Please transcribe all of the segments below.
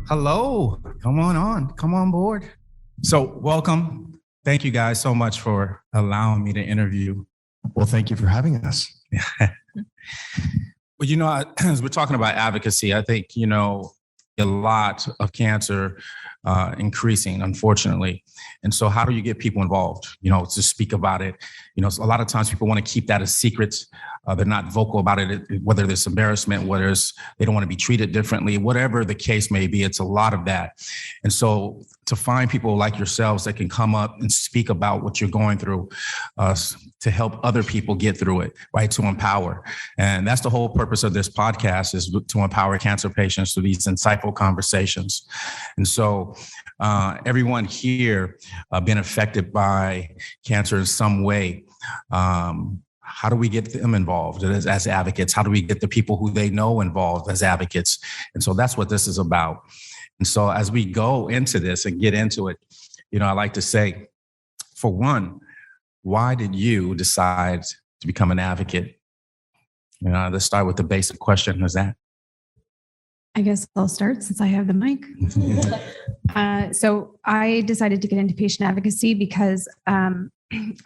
Hello, come on board. So welcome. Thank you guys so much for allowing me to interview. Well, thank you for having us. Well, as we're talking about advocacy, I think, a lot of cancer increasing, unfortunately. And so how do you get people involved, to speak about it? A lot of times people want to keep that a secret. They're not vocal about it, whether there's embarrassment, whether they don't want to be treated differently, whatever the case may be. It's a lot of that. And so to find people like yourselves that can come up and speak about what you're going through to help other people get through it, right? To empower. And that's the whole purpose of this podcast, is to empower cancer patients through these insightful conversations. And so everyone here been affected by cancer in some way. How do we get them involved as advocates? How do we get the people who they know involved as advocates? And so that's what this is about. And so as we go into this and get into it, I like to say, for one, why did you decide to become an advocate? Let's start with the basic question. Is that? I guess I'll start since I have the mic. So I decided to get into patient advocacy because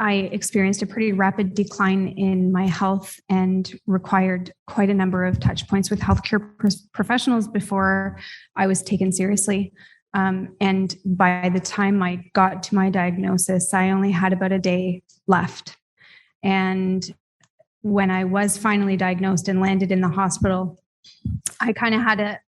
I experienced a pretty rapid decline in my health and required quite a number of touch points with healthcare professionals before I was taken seriously. And by the time I got to my diagnosis, I only had about a day left. And when I was finally diagnosed and landed in the hospital, I kind of had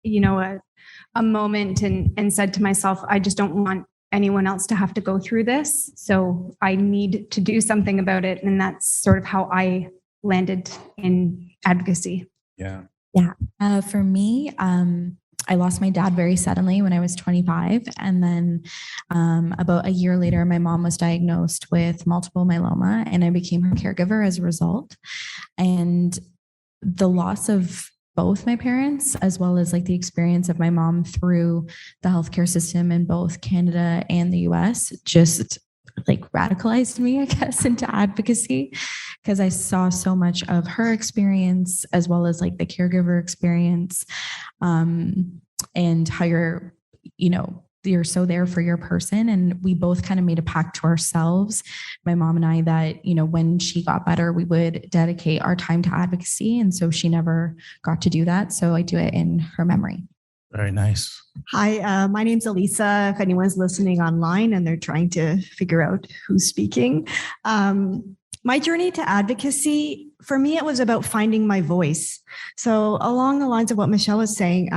a moment and said to myself, I just don't want anyone else to have to go through this. So I need to do something about it. And that's sort of how I landed in advocacy. Yeah. For me, I lost my dad very suddenly when I was 25. And then about a year later, my mom was diagnosed with multiple myeloma and I became her caregiver as a result. And the loss of both my parents, as well as the experience of my mom through the healthcare system in both Canada and the US, just radicalized me, I guess, into advocacy, because I saw so much of her experience as well as the caregiver experience, and how you're so there for your person. And we both kind of made a pact to ourselves, my mom and I, that, when she got better, we would dedicate our time to advocacy. And so she never got to do that. So I do it in her memory. Very nice. Hi, my name's Alyssa. If anyone's listening online and they're trying to figure out who's speaking, my journey to advocacy, for me, it was about finding my voice. So along the lines of what Michelle was saying,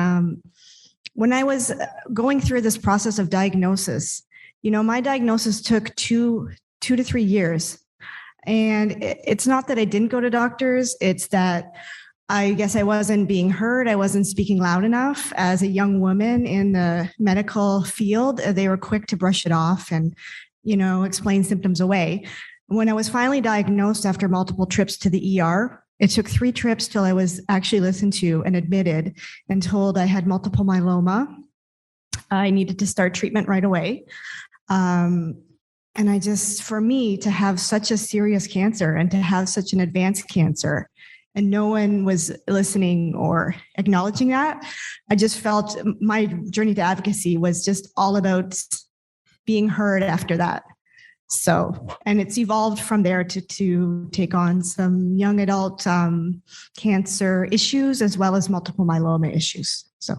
when I was going through this process of diagnosis, my diagnosis took two to 3 years. And it's not that I didn't go to doctors. It's that I guess I wasn't being heard. I wasn't speaking loud enough. As a young woman in the medical field, they were quick to brush it off and, explain symptoms away. When I was finally diagnosed after multiple trips to the ER, it took 3 trips till I was actually listened to and admitted and told I had multiple myeloma. I needed to start treatment right away. And for me to have such a serious cancer and to have such an advanced cancer, and no one was listening or acknowledging that, I just felt my journey to advocacy was just all about being heard after that. So, and it's evolved from there to take on some young adult cancer issues as well as multiple myeloma issues. So,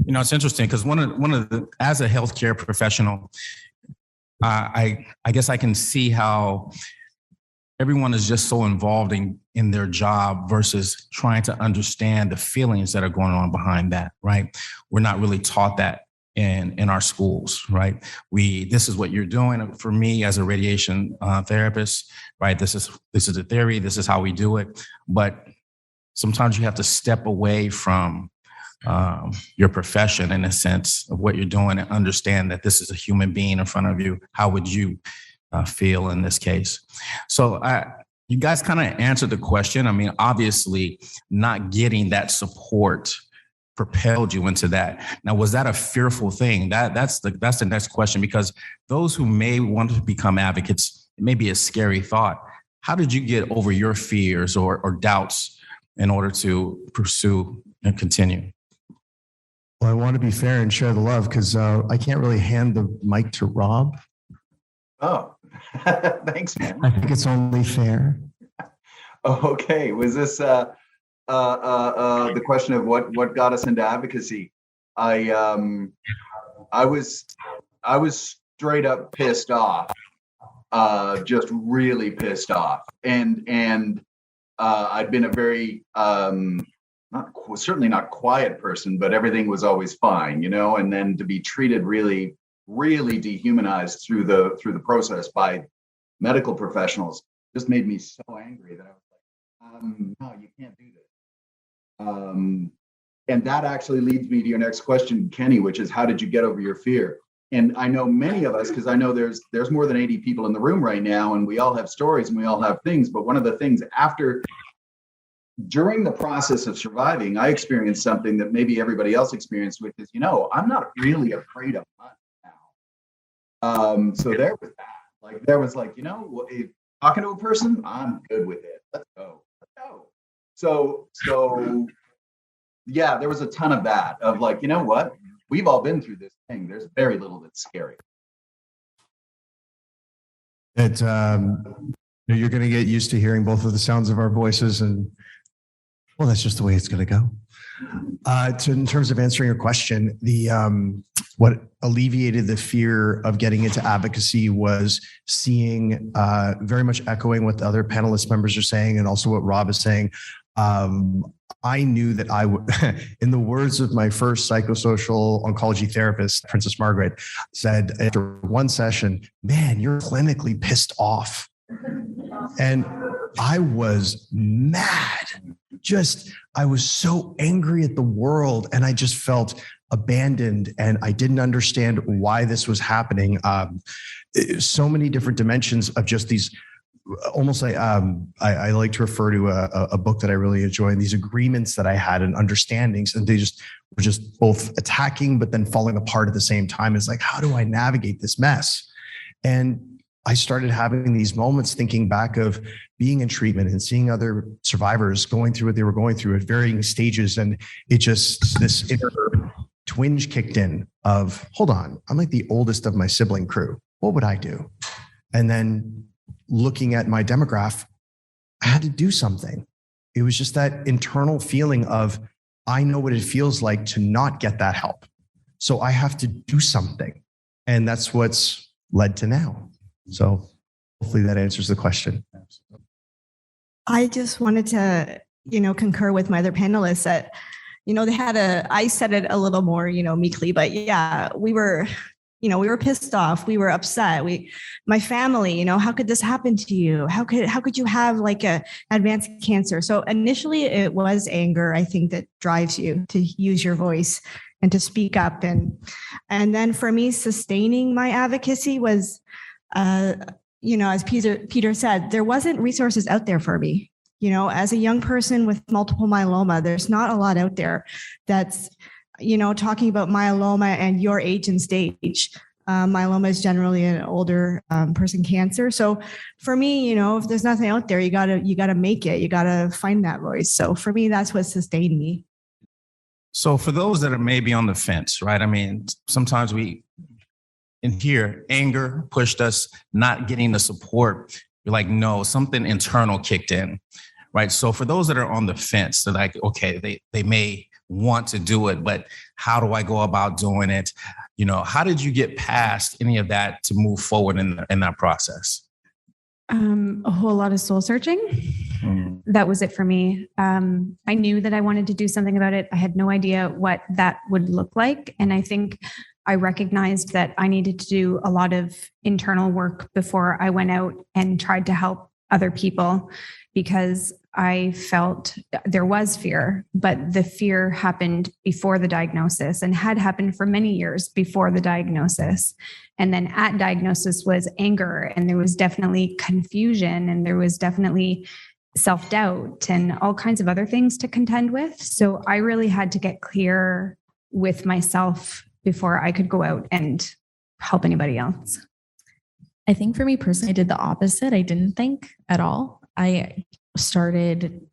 it's interesting because one of the, as a healthcare professional, I guess I can see how everyone is just so involved in their job versus trying to understand the feelings that are going on behind that, right? We're not really taught that in our schools, right? This is what you're doing. For me as a radiation therapist, right? This is the theory. This is how we do it. But sometimes you have to step away from your profession in a sense of what you're doing and understand that this is a human being in front of you. How would you feel in this case? So you guys kind of answered the question. I mean, obviously not getting that support propelled you into that. Now, was that a fearful thing? That's the next question, because those who may want to become advocates, it may be a scary thought. How did you get over your fears or doubts in order to pursue and continue? Well, I want to be fair and share the love because I can't really hand the mic to Rob. Oh, thanks, man. I think it's only fair. Oh, okay. Was this the question of what got us into advocacy? I was straight up pissed off, just really pissed off, and I'd been a very certainly not quiet person, but everything was always fine, and then to be treated really, really dehumanized through the process by medical professionals just made me so angry that I was like, no, you can't do this. And that actually leads me to your next question, Kenny, which is how did you get over your fear? And I know many of us, because I know there's more than 80 people in the room right now, and we all have stories and we all have things. But one of the things during the process of surviving, I experienced something that maybe everybody else experienced, which is, I'm not really afraid of much now. So there was that. There was if talking to a person, I'm good with it. Let's go. So yeah, there was a ton of that of what? We've all been through this thing. There's very little that's scary. You're going to get used to hearing both of the sounds of our voices, and well, that's just the way it's going to go. In terms of answering your question, what alleviated the fear of getting into advocacy was seeing, very much echoing what the other panelist members are saying, and also what Rob is saying. I knew that I would, in the words of my first psychosocial oncology therapist, Princess Margaret, said after one session, "Man, you're clinically pissed off." And I was mad. I was so angry at the world, and I just felt abandoned, and I didn't understand why this was happening. So many different dimensions of just these, almost like I like to refer to a book that I really enjoy, and these agreements that I had and understandings, and they were just both attacking but then falling apart at the same time. It's like, how do I navigate this mess? And I started having these moments thinking back of being in treatment and seeing other survivors going through what they were going through at varying stages. And this inner twinge kicked in of, hold on, I'm like the oldest of my sibling crew. What would I do? And then looking at my demographic, I had to do something. It was just that internal feeling of, I know what it feels like to not get that help. So I have to do something. And that's what's led to now. So hopefully that answers the question. I just wanted to, concur with my other panelists that, I said it a little more, meekly, but yeah, we were pissed off. We were upset. My family, how could this happen to you? How could you have a advanced cancer? So initially it was anger, I think, that drives you to use your voice and to speak up. And then for me, sustaining my advocacy was, as Peter said, there wasn't resources out there for me. As a young person with multiple myeloma, there's not a lot out there that's, talking about myeloma and your age and stage. Myeloma is generally an older person cancer. So for me, if there's nothing out there, you gotta make it. You gotta find that voice. So for me, that's what sustained me. So for those that are maybe on the fence, right? I mean, sometimes in here, anger pushed us, not getting the support. You're like, no, something internal kicked in, right? So for those that are on the fence, they're like, okay, they may want to do it, but how do I go about doing it? How did you get past any of that to move forward in that process? A whole lot of soul searching. That was it for me. I knew that I wanted to do something about it. I had no idea what that would look like. And I think I recognized that I needed to do a lot of internal work before I went out and tried to help other people, because I felt there was fear, but the fear happened before the diagnosis and had happened for many years before the diagnosis. And then at diagnosis was anger, and there was definitely confusion, and there was definitely self-doubt and all kinds of other things to contend with. So I really had to get clear with myself before I could go out and help anybody else. I think for me personally, I did the opposite. I didn't think at all. I started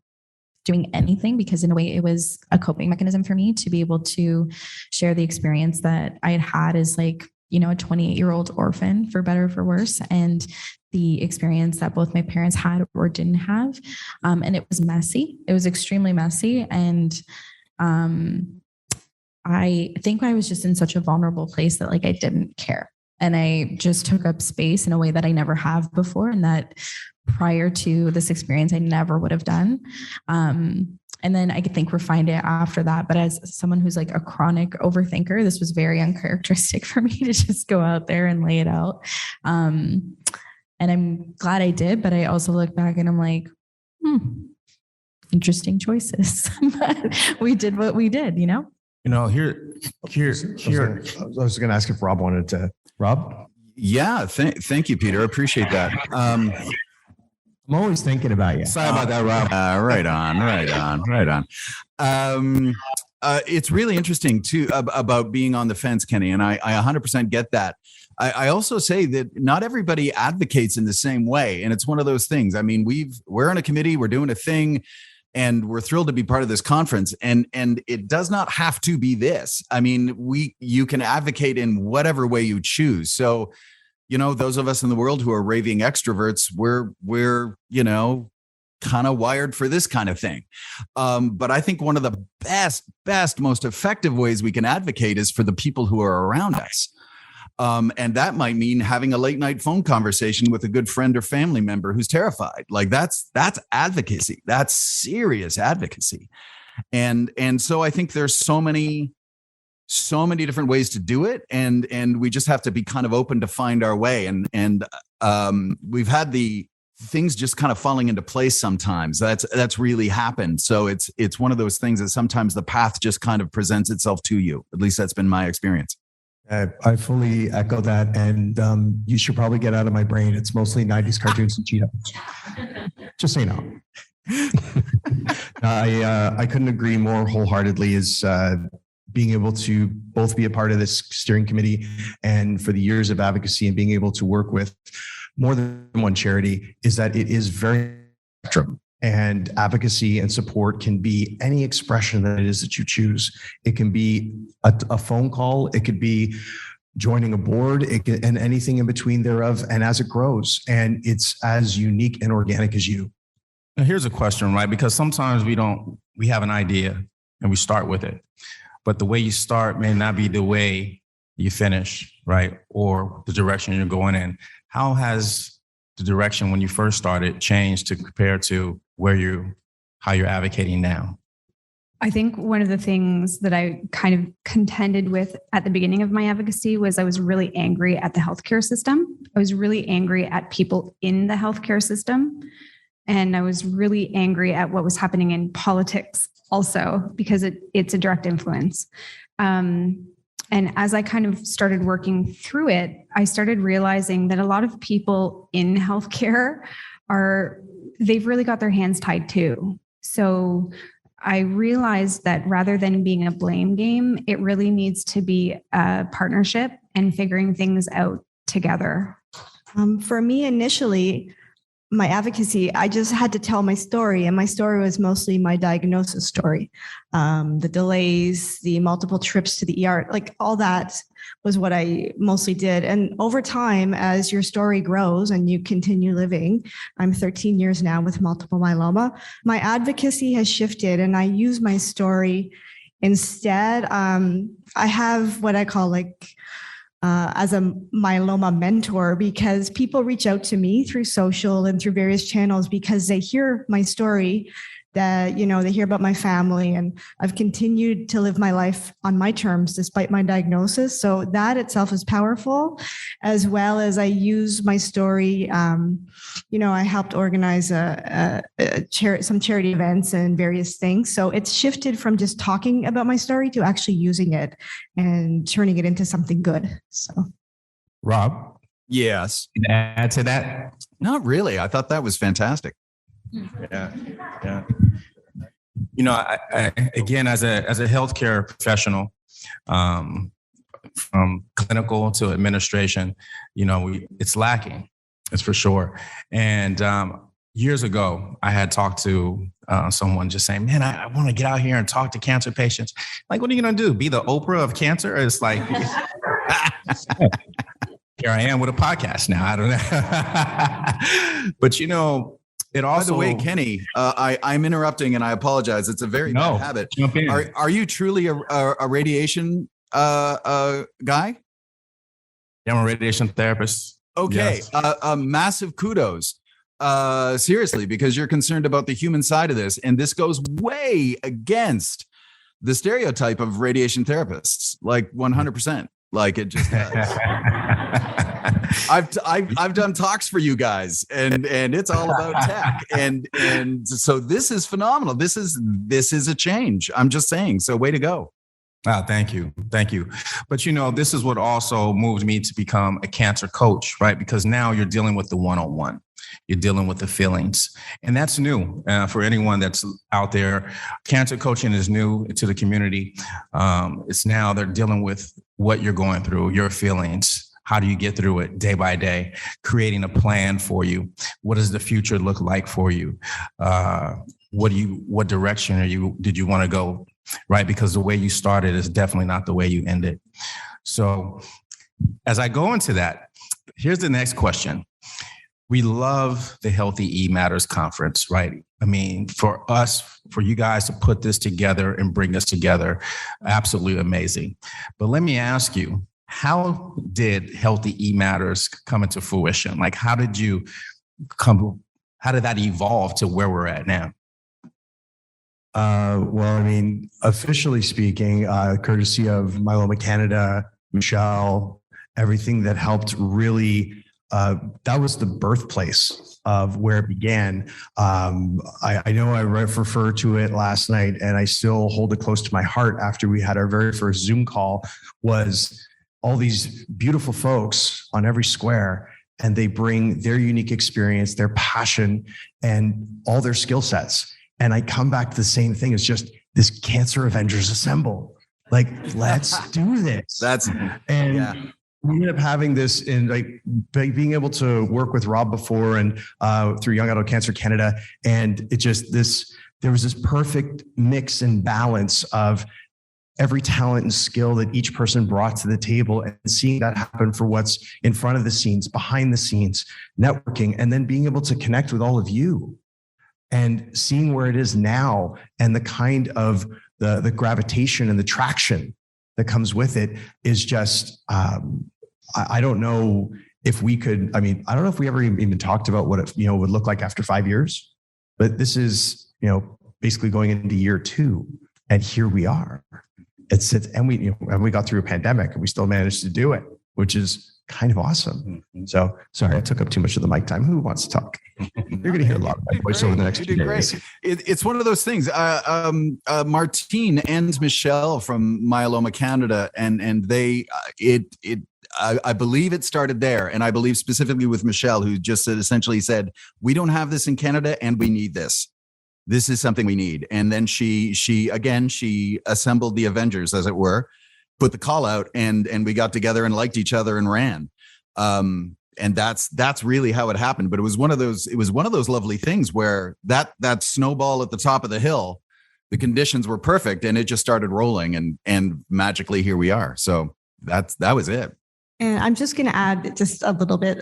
doing anything, because in a way it was a coping mechanism for me to be able to share the experience that I had had as like, you know, a 28-year-old orphan, for better or for worse, and the experience that both my parents had or didn't have. And it was messy. It was extremely messy. And I think I was just in such a vulnerable place that like I didn't care. And I just took up space in a way that I never have before. And that prior to this experience, I never would have done. And then I think refined it after that. But as someone who's like a chronic overthinker, this was very uncharacteristic for me to just go out there and lay it out. And I'm glad I did, but I also look back and I'm like, interesting choices. But we did what we did, you know? You know, here. I was going to ask if Rob wanted to. Rob? Yeah, thank you, Peter. I appreciate that. I'm always thinking about you. Sorry about that, Rob. Right on. It's really interesting too about being on the fence, Kenny, and I 100% get that. I also say that not everybody advocates in the same way, and it's one of those things. I mean, we're in a committee, we're doing a thing, and we're thrilled to be part of this conference. And it does not have to be this. I mean, you can advocate in whatever way you choose. So, you know, those of us in the world who are raving extroverts, we're you know, kind of wired for this kind of thing. But I think one of the best, most effective ways we can advocate is for the people who are around us. And that might mean having a late night phone conversation with a good friend or family member who's terrified. Like that's advocacy. That's serious advocacy. And so I think there's so many different ways to do it. And we just have to be kind of open to find our way. And we've had the things just kind of falling into place sometimes. That's really happened. So it's one of those things that sometimes the path just kind of presents itself to you. At least that's been my experience. I fully echo that. And you should probably get out of my brain. It's mostly 90s cartoons and Cheetos. Just so you know. I couldn't agree more wholeheartedly is being able to both be a part of this steering committee and for the years of advocacy and being able to work with more than one charity is that it is very spectrum. And advocacy and support can be any expression that it is that you choose. It can be a phone call. It could be joining a board, and anything in between thereof. And as it grows, and it's as unique and organic as you. Now here's a question, right? Because sometimes we have an idea and we start with it, but the way you start may not be the way you finish, right? Or the direction you're going in. How has the direction when you first started changed to compare to how you're advocating now? I think one of the things that I kind of contended with at the beginning of my advocacy was I was really angry at the healthcare system. I was really angry at people in the healthcare system. And I was really angry at what was happening in politics also, because it's a direct influence. And as I kind of started working through it, I started realizing that a lot of people in healthcare they've really got their hands tied too. So I realized that rather than being a blame game, it really needs to be a partnership and figuring things out together. For me, initially, my advocacy, I just had to tell my story, and my story was mostly my diagnosis story. The delays, the multiple trips to the ER, like all that was what I mostly did. And over time, as your story grows and you continue living, I'm 13 years now with multiple myeloma, my advocacy has shifted and I use my story instead. I have what I call as a myeloma mentor, because people reach out to me through social and through various channels because they hear my story, that, they hear about my family, and I've continued to live my life on my terms despite my diagnosis. So that itself is powerful, as well as I use my story. I helped organize some charity events and various things. So it's shifted from just talking about my story to actually using it and turning it into something good. So, Rob? Yes. Can you add to that? Not really. I thought that was fantastic. Yeah. I again, as a healthcare professional, from clinical to administration, it's lacking. It's for sure. And years ago, I had talked to someone just saying, man, I want to get out here and talk to cancer patients. Like, what are you going to do? Be the Oprah of cancer? It's like, here I am with a podcast now. I don't know. But, it also. By the way, Kenny, I'm interrupting and I apologize. It's a very bad habit. Jump in. Are you truly a radiation guy? Yeah, I'm a radiation therapist. Okay. Yes. Massive kudos. Seriously, because you're concerned about the human side of this. And this goes way against the stereotype of radiation therapists, like 100%. Like it just does. I've done talks for you guys and it's all about tech. And so this is phenomenal. This is a change. I'm just saying. So way to go. Oh, thank you. Thank you. But, this is what also moved me to become a cancer coach, right? Because now you're dealing with the one-on-one. You're dealing with the feelings. And that's new for anyone that's out there. Cancer coaching is new to the community. It's now they're dealing with what you're going through, your feelings. How do you get through it day by day? Creating a plan for you. What does the future look like for you? What direction did you want to go? Right? Because the way you started is definitely not the way you ended. So as I go into that, here's the next question. We love the Healthy eMatters conference, right? I mean, for you guys to put this together and bring us together, absolutely amazing. But let me ask you, how did Healthy eMatters come into fruition? Like, how did that evolve to where we're at now? Well, I mean, officially speaking, courtesy of Myeloma Canada, Michelle, everything that helped really, that was the birthplace of where it began. I know I referred to it last night and I still hold it close to my heart after we had our very first Zoom call, was all these beautiful folks on every square, and they bring their unique experience, their passion, and all their skill sets. And I come back to the same thing. It's just this Cancer Avengers assemble. Like, let's do this. We ended up having this in like being able to work with Rob before and through Young Adult Cancer Canada. And it just there was this perfect mix and balance of every talent and skill that each person brought to the table, and seeing that happen for what's in front of the scenes, behind the scenes, networking, and then being able to connect with all of you. And seeing where it is now and the kind of the gravitation and the traction that comes with it is just, I don't know if we could, I don't know if we ever even talked about what it would look like after 5 years, but this is, basically going into year 2, and here we are. And we got through a pandemic and we still managed to do it, which is kind of awesome. So sorry, I took up too much of the mic time. Who wants to talk? You're going to hear a lot of my voice over the next few days. It's one of those things. Martine and Michelle from Myeloma Canada, and they, I believe it started there. And I believe specifically with Michelle, who just essentially said, we don't have this in Canada and we need this. This is something we need. And then she assembled the Avengers, as it were, put the call out, and we got together and liked each other and ran. And that's really how it happened. But it was one of those lovely things where that snowball at the top of the hill, the conditions were perfect and it just started rolling, and magically here we are. So that was it. And I'm just going to add just a little bit.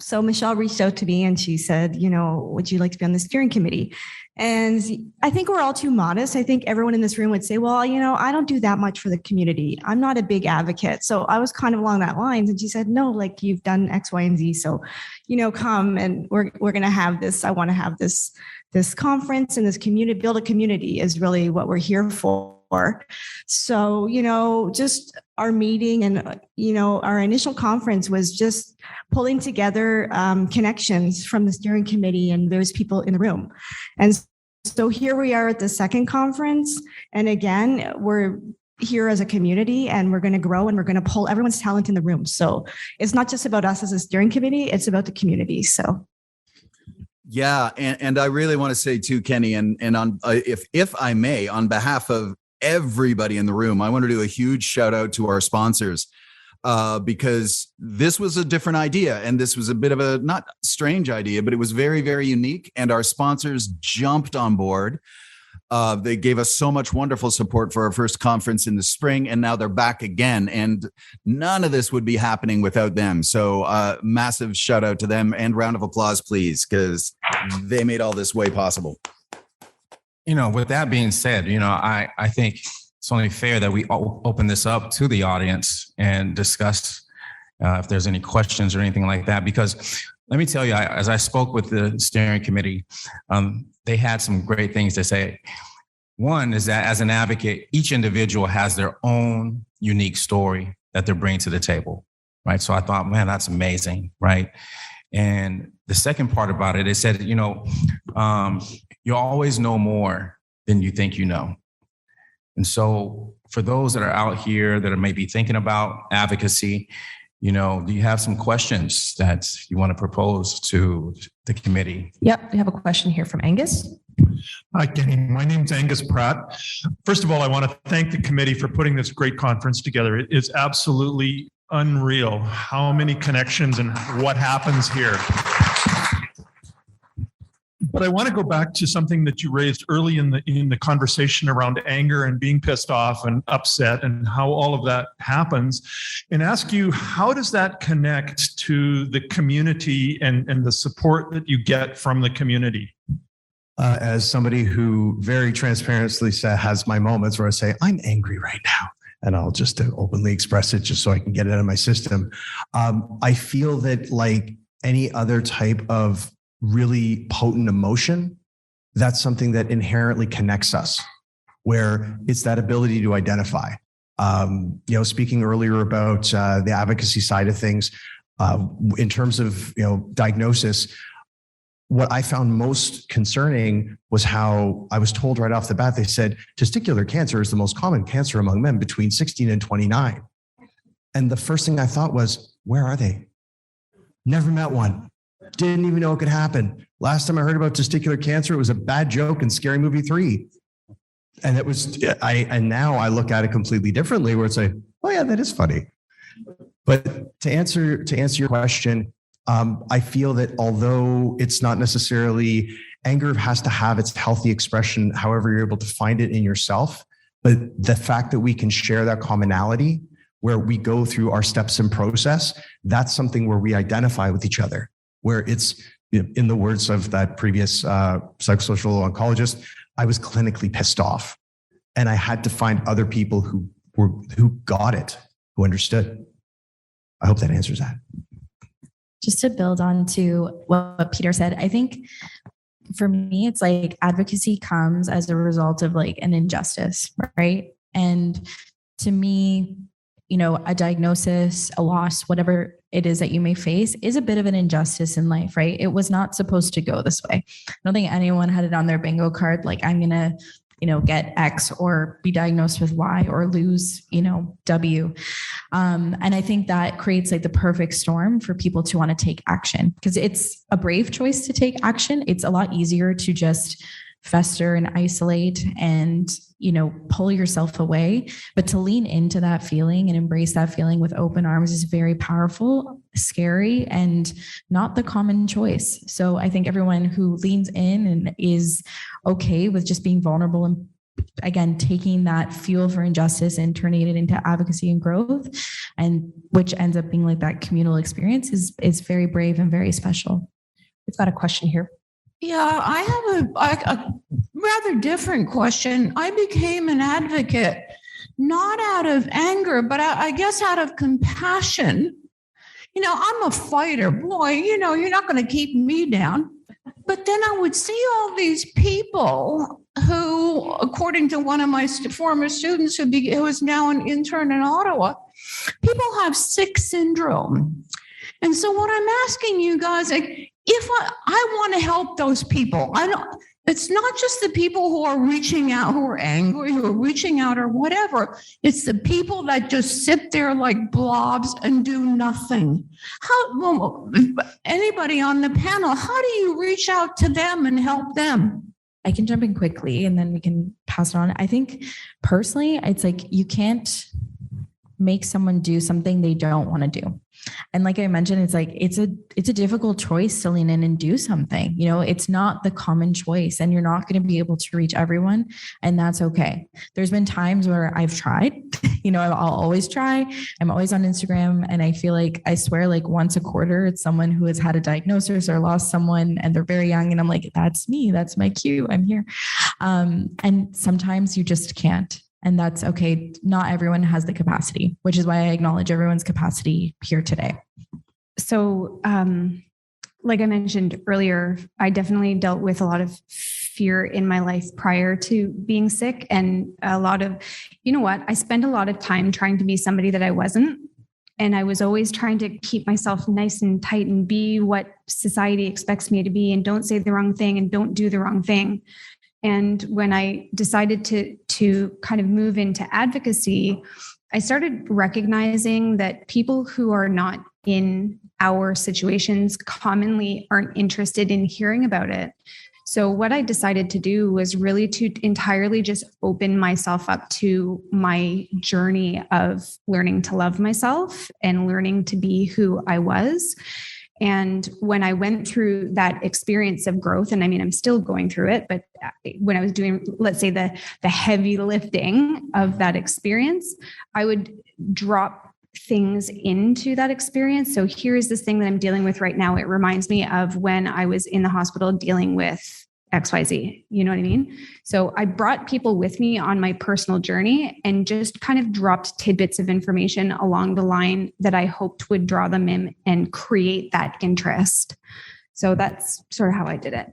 So Michelle reached out to me and she said, would you like to be on the steering committee? And I think we're all too modest. I think everyone in this room would say, well, I don't do that much for the community. I'm not a big advocate. So I was kind of along that lines. And she said, no, like, you've done X, Y, and Z. So, come, and we're going to have this. I want to have this conference, and this community, build a community is really what we're here for. So, just our meeting and, our initial conference was just pulling together connections from the steering committee and those people in the room. And so here we are at the second conference. And again, we're here as a community, and we're going to grow, and we're going to pull everyone's talent in the room. So it's not just about us as a steering committee, it's about the community. So. Yeah. And I really want to say too, Kenny, and on, if I may, on behalf of everybody in the room, I want to do a huge shout out to our sponsors. because this was a different idea, and this was a bit of a not strange idea, but it was very, very unique. And our sponsors jumped on board. They gave us so much wonderful support for our first conference in the spring, and now they're back again. And none of this would be happening without them. So massive shout out to them, and round of applause, please, because they made all this way possible. With that being said, I think it's only fair that we open this up to the audience and discuss if there's any questions or anything like that. Because let me tell you, as I spoke with the steering committee, they had some great things to say. One is that as an advocate, each individual has their own unique story that they're bringing to the table, right? So I thought, man, that's amazing, right? And the second part about it, it said, you always know more than you think you know. And so for those that are out here that are maybe thinking about advocacy, do you have some questions that you want to propose to the committee? Yep, we have a question here from Angus. Hi, Kenny. My name's Angus Pratt. First of all, I want to thank the committee for putting this great conference together. It is absolutely unreal how many connections and what happens here. But I want to go back to something that you raised early in the conversation around anger and being pissed off and upset and how all of that happens, and ask you, how does that connect to the community and the support that you get from the community? As somebody who very transparently has my moments where I say, I'm angry right now, and I'll just openly express it just so I can get it out of my system. I feel that like any other type of really potent emotion, that's something that inherently connects us, where it's that ability to identify. Speaking earlier about the advocacy side of things, in terms of diagnosis, what I found most concerning was how I was told right off the bat, they said testicular cancer is the most common cancer among men between 16 and 29. And the first thing I thought was, where are they? Never met one. Didn't even know it could happen. Last time I heard about testicular cancer, it was a bad joke in Scary Movie 3. And it was, and now I look at it completely differently, where it's like, oh yeah, that is funny. But to answer your question, I feel that although it's not necessarily, anger has to have its healthy expression, however you're able to find it in yourself. But the fact that we can share that commonality, where we go through our steps and process, that's something where we identify with each other. Where it's, in the words of that previous psychosocial oncologist, I was clinically pissed off, and I had to find other people who got it, who understood. I hope that answers that. Just to build on to what Peter said, I think for me, it's like advocacy comes as a result of like an injustice, right? And to me, a diagnosis, a loss, whatever it is that you may face is a bit of an injustice in life, right? It was not supposed to go this way. I don't think anyone had it on their bingo card, like I'm going to, get X or be diagnosed with Y or lose, W. And I think that creates like the perfect storm for people to want to take action, because it's a brave choice to take action. It's a lot easier to just fester and isolate and, pull yourself away, but to lean into that feeling and embrace that feeling with open arms is very powerful, scary, and not the common choice. So I think everyone who leans in and is okay with just being vulnerable and again, taking that fuel for injustice and turning it into advocacy and growth, and which ends up being like that communal experience is very brave and very special. We've got a question here. Yeah, I have a rather different question. I became an advocate, not out of anger, but I guess out of compassion. I'm a fighter. Boy, you're not going to keep me down. But then I would see all these people who, according to one of my former students who is now an intern in Ottawa, people have sick syndrome. And so what I'm asking you guys, like, if I want to help those people, it's not just the people who are reaching out, who are angry, who are reaching out or whatever. It's the people that just sit there like blobs and do nothing. Anybody on the panel, how do you reach out to them and help them? I can jump in quickly and then we can pass it on. I think personally, it's like you can't make someone do something they don't want to do. And like I mentioned, it's like, it's a difficult choice to lean in and do something. You know, it's not the common choice, and you're not going to be able to reach everyone, and that's okay. There's been times where I've tried, you know, I'll always try. I'm always on Instagram, and I feel like, I swear, like once a quarter, it's someone who has had a diagnosis or lost someone and they're very young. And I'm like, that's me. That's my cue. I'm here. And sometimes you just can't. And that's okay. Not everyone has the capacity, which is why I acknowledge everyone's capacity here today. So, like I mentioned earlier, I definitely dealt with a lot of fear in my life prior to being sick. And a lot of, you know what, I spent a lot of time trying to be somebody that I wasn't. And I was always trying to keep myself nice and tight and be what society expects me to be, and don't say the wrong thing and don't do the wrong thing. And when I decided to kind of move into advocacy, I started recognizing that people who are not in our situations commonly aren't interested in hearing about it. So what I decided to do was really to entirely just open myself up to my journey of learning to love myself and learning to be who I was. And when I went through that experience of growth, and I mean, I'm still going through it, but when I was doing, let's say, the heavy lifting of that experience, I would drop things into that experience. So here's this thing that I'm dealing with right now. It reminds me of when I was in the hospital dealing with XYZ, you know what I mean? So I brought people with me on my personal journey and just kind of dropped tidbits of information along the line that I hoped would draw them in and create that interest. So that's sort of how I did it.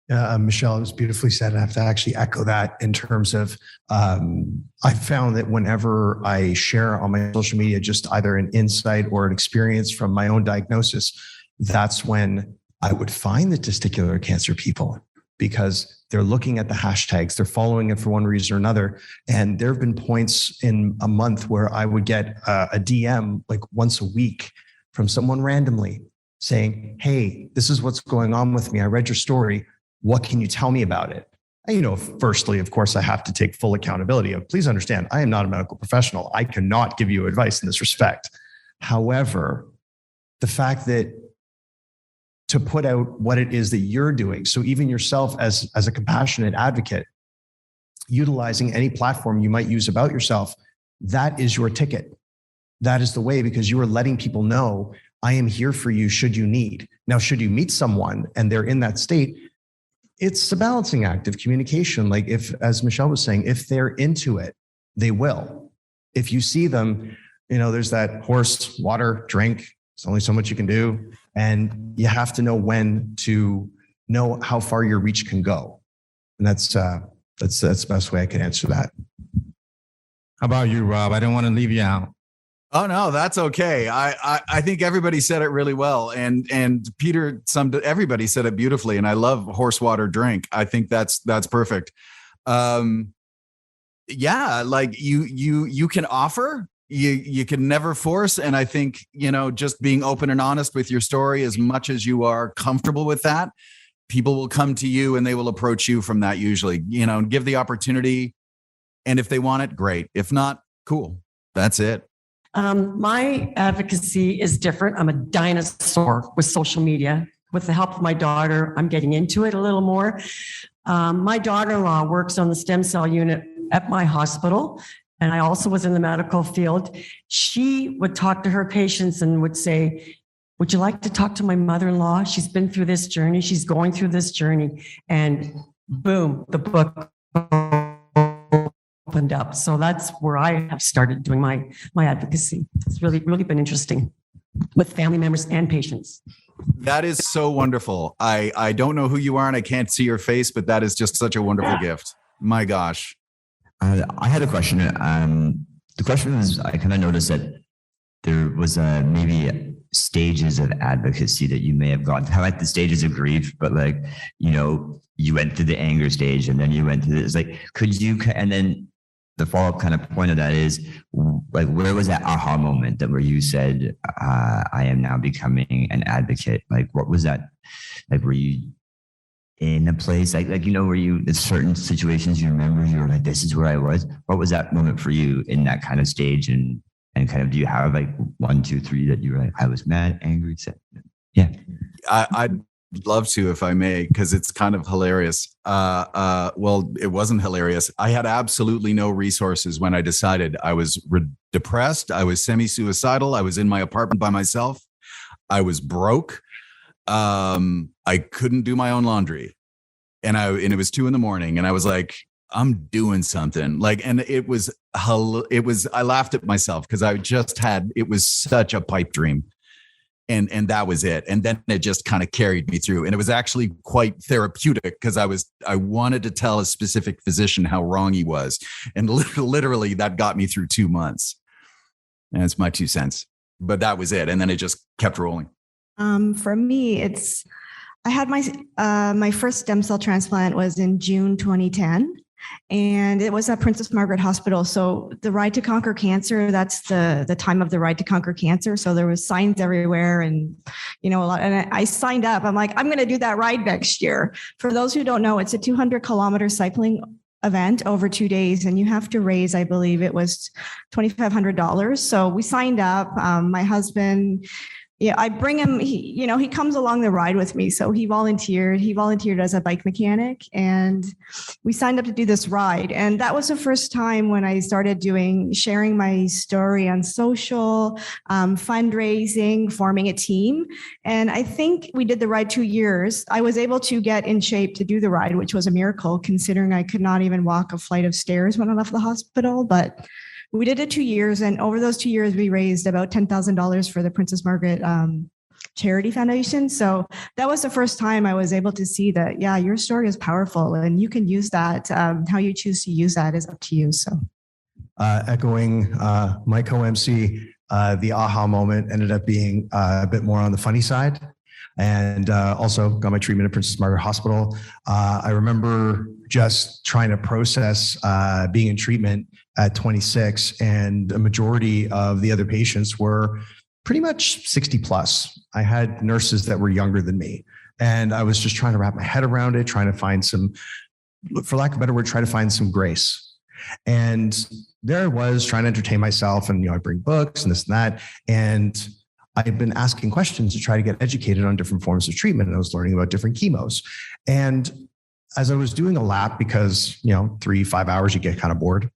Yeah, Michelle, it was beautifully said. I have to actually echo that in terms of, I found that whenever I share on my social media, just either an insight or an experience from my own diagnosis, that's when I would find the testicular cancer people, because they're looking at the hashtags, they're following it for one reason or another. And there have been points in a month where I would get a DM like once a week from someone randomly saying, hey, this is what's going on with me. I read your story. What can you tell me about it? And, you know, firstly, of course, I have to take full accountability of, please understand, I am not a medical professional. I cannot give you advice in this respect. However, the fact that to put out what it is that you're doing. So even yourself as a compassionate advocate, utilizing any platform you might use about yourself, that is your ticket. That is the way, because you are letting people know, I am here for you should you need. Now, should you meet someone and they're in that state, it's a balancing act of communication. Like if, as Michelle was saying, if they're into it, they will. If you see them, you know, there's that horse, water, drink. There's only so much you can do. And you have to know when to know how far your reach can go. And that's the best way I can answer that. How about you, Rob? I didn't want to leave you out. Oh no, that's okay. I think everybody said it really well, and Peter everybody said it beautifully. And I love horse water drink. I think that's perfect. Yeah, like you can offer. You can never force. And I think, you know, just being open and honest with your story, as much as you are comfortable with that, people will come to you and they will approach you from that usually, you know, and give the opportunity. And if they want it, great. If not, cool. That's it. My advocacy is different. I'm a dinosaur with social media. With the help of my daughter, I'm getting into it a little more. My daughter-in-law works on the stem cell unit at my hospital. And I also was in the medical field. She would talk to her patients and would say, would you like to talk to my mother-in-law? She's been through this journey. She's going through this journey. And boom, the book opened up. So that's where I have started doing my advocacy. It's really been interesting with family members and patients. That is so wonderful. I don't know who you are and I can't see your face, but that is just such a wonderful gift. My gosh. I had a question. The question was, I kind of noticed that there was maybe stages of advocacy that you may have gone through, like the stages of grief, but like, you know, you went through the anger stage and then you went through this, like, could you, and then the follow-up kind of point of that is like, where was that aha moment that where you said, I am now becoming an advocate? Like, what was that? Like, were you in a place like where there's certain situations you remember, you're like, this is where I was. What was that moment for you in that kind of stage? And kind of, do you have like 1, 2, 3 that you were like, I was mad, angry, sad? Yeah. I'd love to, if I may, because it's kind of hilarious. Well, it wasn't hilarious. I had absolutely no resources when I decided. I was depressed. I was semi-suicidal. I was in my apartment by myself. I was broke. I couldn't do my own laundry, and it was 2 a.m, and I was like, I'm doing something and it was, I laughed at myself because it was such a pipe dream. And that was it. And then it just kind of carried me through. And it was actually quite therapeutic because I wanted to tell a specific physician how wrong he was. And literally that got me through 2 months. And it's my 2 cents, but that was it. And then it just kept rolling. For me, I had my first stem cell transplant was in June 2010. And it was at Princess Margaret Hospital. So the Ride to Conquer Cancer, that's the time of the Ride to Conquer Cancer. So there was signs everywhere and, a lot. And I signed up. I'm like, I'm going to do that ride next year. For those who don't know, it's a 200-kilometer cycling event over 2 days. And you have to raise, I believe it was $2,500. So we signed up. My husband, I bring him, he comes along the ride with me. So he volunteered as a bike mechanic, and we signed up to do this ride. And that was the first time when I started sharing my story on social, fundraising, forming a team. And I think we did the ride 2 years. I was able to get in shape to do the ride, which was a miracle considering I could not even walk a flight of stairs when I left the hospital. But we did it 2 years, and over those 2 years, we raised about $10,000 for the Princess Margaret Charity Foundation. So that was the first time I was able to see that, your story is powerful, and you can use that. How you choose to use that is up to you. So, echoing my co-MC, the aha moment ended up being a bit more on the funny side. And also got my treatment at Princess Margaret Hospital. I remember just trying to process being in treatment at 26, and a majority of the other patients were pretty much 60 plus. I had nurses that were younger than me, and I was just trying to wrap my head around it, trying to find some, for lack of a better word, try to find some grace. And there I was trying to entertain myself, and I bring books and this and that, and I've been asking questions to try to get educated on different forms of treatment. And I was learning about different chemos. And as I was doing a lap, because, 3-5 hours, you get kind of bored,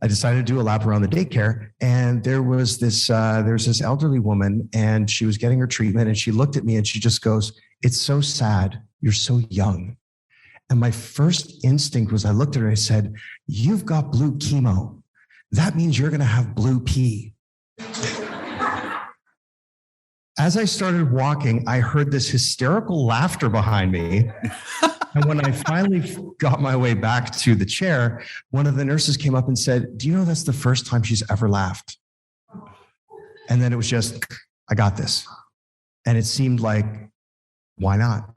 I decided to do a lap around the daycare. And there was this elderly woman, and she was getting her treatment, and she looked at me and she just goes, "It's so sad. You're so young." And my first instinct was, I looked at her and I said, "You've got blue chemo. That means you're going to have blue pee." As I started walking, I heard this hysterical laughter behind me. And when I finally got my way back to the chair, one of the nurses came up and said, "Do you know that's the first time she's ever laughed?" And then it was just, I got this. And it seemed like, why not?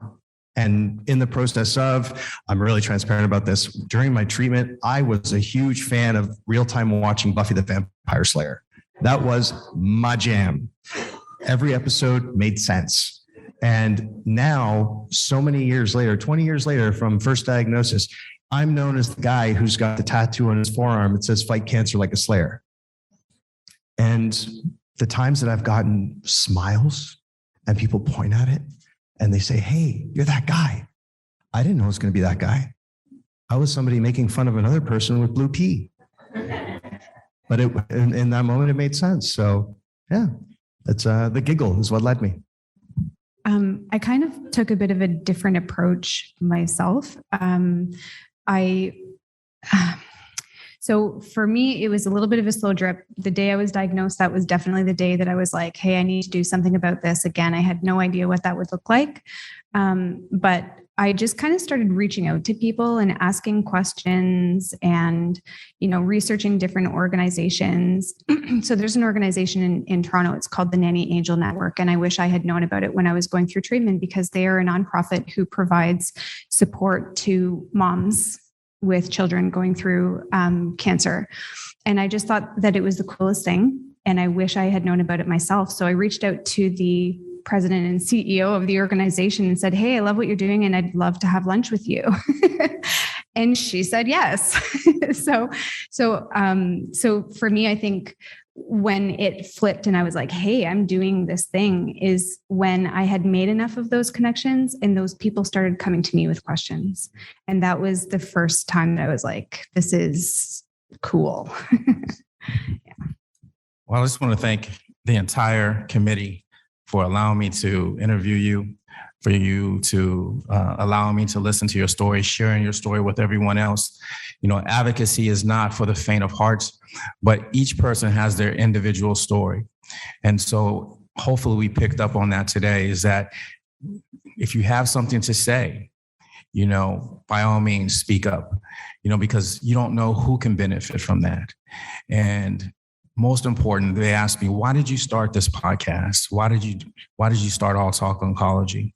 And in the process of, I'm really transparent about this, during my treatment, I was a huge fan of real-time watching Buffy the Vampire Slayer. That was my jam. Every episode made sense. And now, so many years later, 20 years later from first diagnosis, I'm known as the guy who's got the tattoo on his forearm that says "Fight cancer like a Slayer." And the times that I've gotten smiles and people point at it and they say, "Hey, you're that guy." I didn't know it was going to be that guy. I was somebody making fun of another person with blue pee. But in that moment, it made sense. So yeah, that's the giggle is what led me. I kind of took a bit of a different approach myself. So for me, it was a little bit of a slow drip. The day I was diagnosed, that was definitely the day that I was like, hey, I need to do something about this. Again, I had no idea what that would look like. But I just kind of started reaching out to people and asking questions and, researching different organizations. So there's an organization in Toronto, it's called the Nanny Angel Network. And I wish I had known about it when I was going through treatment, because they are a nonprofit who provides support to moms with children going through cancer. And I just thought that it was the coolest thing. and I wish I had known about it myself. So I reached out to the president and CEO of the organization and said, "Hey, I love what you're doing and I'd love to have lunch with you." And she said yes. So for me, I think when it flipped and I was like, "Hey, I'm doing this thing," is when I had made enough of those connections and those people started coming to me with questions. And that was the first time that I was like, this is cool. Yeah. Well, I just want to thank the entire committee for allowing me to interview you, for you to allow me to listen to your story, sharing your story with everyone else. You know, advocacy is not for the faint of heart, but each person has their individual story. And so hopefully we picked up on that today, is that if you have something to say, you know, by all means, speak up, you know, because you don't know who can benefit from that. And most important, they asked me, "Why did you start this podcast? Why did you start All Talk Oncology?"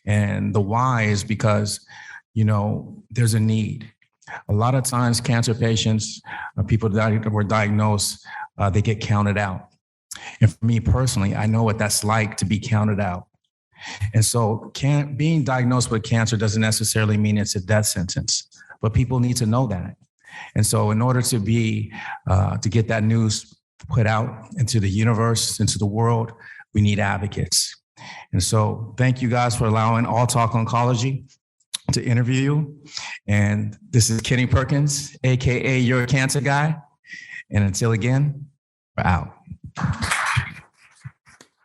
And the why is because, you know, there's a need. A lot of times cancer patients, people that were diagnosed, they get counted out. And for me personally, I know what that's like to be counted out. And so being diagnosed with cancer doesn't necessarily mean it's a death sentence, but people need to know that. And so in order to get that news put out into the universe, into the world, we need advocates. And so thank you guys for allowing All Talk Oncology to interview you. And this is Kenny Perkins, AKA Your Cancer Guy. And until again, we're out.